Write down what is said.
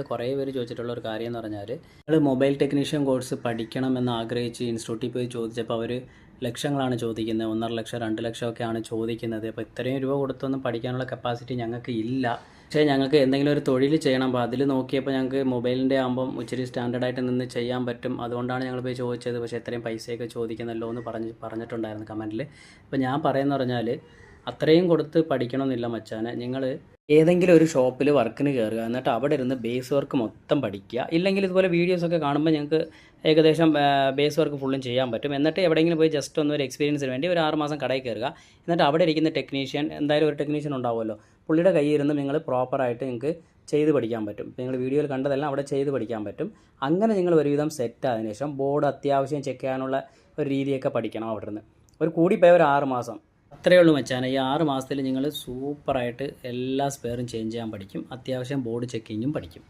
കുറേ പേര് ചോദിച്ചിട്ടുള്ള ഒരു കാര്യം എന്ന് പറഞ്ഞാൽ നിങ്ങൾ മൊബൈൽ ടെക്നീഷ്യൻ കോഴ്സ് പഠിക്കണമെന്ന് ആഗ്രഹിച്ച് ഇൻസ്റ്റിറ്റ്യൂട്ടിൽ പോയി ചോദിച്ചപ്പോൾ അവർ ലക്ഷങ്ങളാണ് ചോദിക്കുന്നത്, 1.5 ലക്ഷം 2 ലക്ഷം ഒക്കെയാണ് ചോദിക്കുന്നത്. അപ്പോൾ ഇത്രയും രൂപ കൊടുത്തൊന്നും പഠിക്കാനുള്ള കപ്പാസിറ്റി ഞങ്ങൾക്ക് ഇല്ല. പക്ഷേ ഞങ്ങൾക്ക് എന്തെങ്കിലും ഒരു തൊഴിൽ ചെയ്യണം. അപ്പോൾ അതിൽ നോക്കിയപ്പോൾ ഞങ്ങൾക്ക് മൊബൈലിൻ്റെ ആകുമ്പം ഇച്ചിരി സ്റ്റാൻഡേർഡായിട്ട് നിന്ന് ചെയ്യാൻ പറ്റും. അതുകൊണ്ടാണ് ഞങ്ങൾ പോയി ചോദിച്ചത്. പക്ഷേ ഇത്രയും പൈസയൊക്കെ ചോദിക്കുന്നല്ലോ എന്ന് പറഞ്ഞിട്ടുണ്ടായിരുന്നു കമൻറ്റിൽ. അപ്പോൾ ഞാൻ പറയുന്നത് പറഞ്ഞാൽ അത്രയും കൊടുത്ത് പഠിക്കണമെന്നില്ല മച്ചാനെ. നിങ്ങൾ ഏതെങ്കിലും ഒരു ഷോപ്പിൽ വർക്കിന് കയറുക, എന്നിട്ട് അവിടെ ഇരുന്ന് ബേസ് വർക്ക് മൊത്തം പഠിക്കുക. ഇല്ലെങ്കിൽ ഇതുപോലെ വീഡിയോസൊക്കെ കാണുമ്പോൾ ഞങ്ങൾക്ക് ഏകദേശം ബേസ് വർക്ക് ഫുള്ളും ചെയ്യാൻ പറ്റും. എന്നിട്ട് എവിടെയെങ്കിലും പോയി ജസ്റ്റ് ഒന്ന് ഒരു എക്സ്പീരിയൻസിന് വേണ്ടി ഒരു 6 മാസം കടയിൽ കയറുക. എന്നിട്ട് അവിടെ ഇരിക്കുന്ന ടെക്നീഷ്യൻ, എന്തായാലും ഒരു ടെക്നീഷ്യൻ ഉണ്ടാവുമല്ലോ, പുള്ളിയുടെ കയ്യിൽ ഇരുന്ന് നിങ്ങൾ പ്രോപ്പറായിട്ട് നിങ്ങൾക്ക് ചെയ്ത് പഠിക്കാൻ പറ്റും. നിങ്ങൾ വീഡിയോയിൽ കണ്ടതെല്ലാം അവിടെ ചെയ്ത് പഠിക്കാൻ പറ്റും. അങ്ങനെ നിങ്ങൾ ഒരുവിധം സെറ്റ് ആയതിനു ശേഷം ബോർഡ് അത്യാവശ്യം ചെക്ക് ചെയ്യാനുള്ള ഒരു രീതിയൊക്കെ പഠിക്കണം. അവിടെ നിന്ന് ഒരു കൂടിപ്പോയ ഒരു 6 മാസം അത്രയേ ഉള്ളൂ മച്ചാനെ. ഈ 6 മാസത്തിൽ നിങ്ങൾ സൂപ്പറായിട്ട് എല്ലാ സ്പെയറും ചേഞ്ച് ചെയ്യാൻ പഠിക്കും. അത്യാവശ്യം ബോർഡ് ചെക്കിങ്ങും പഠിക്കും.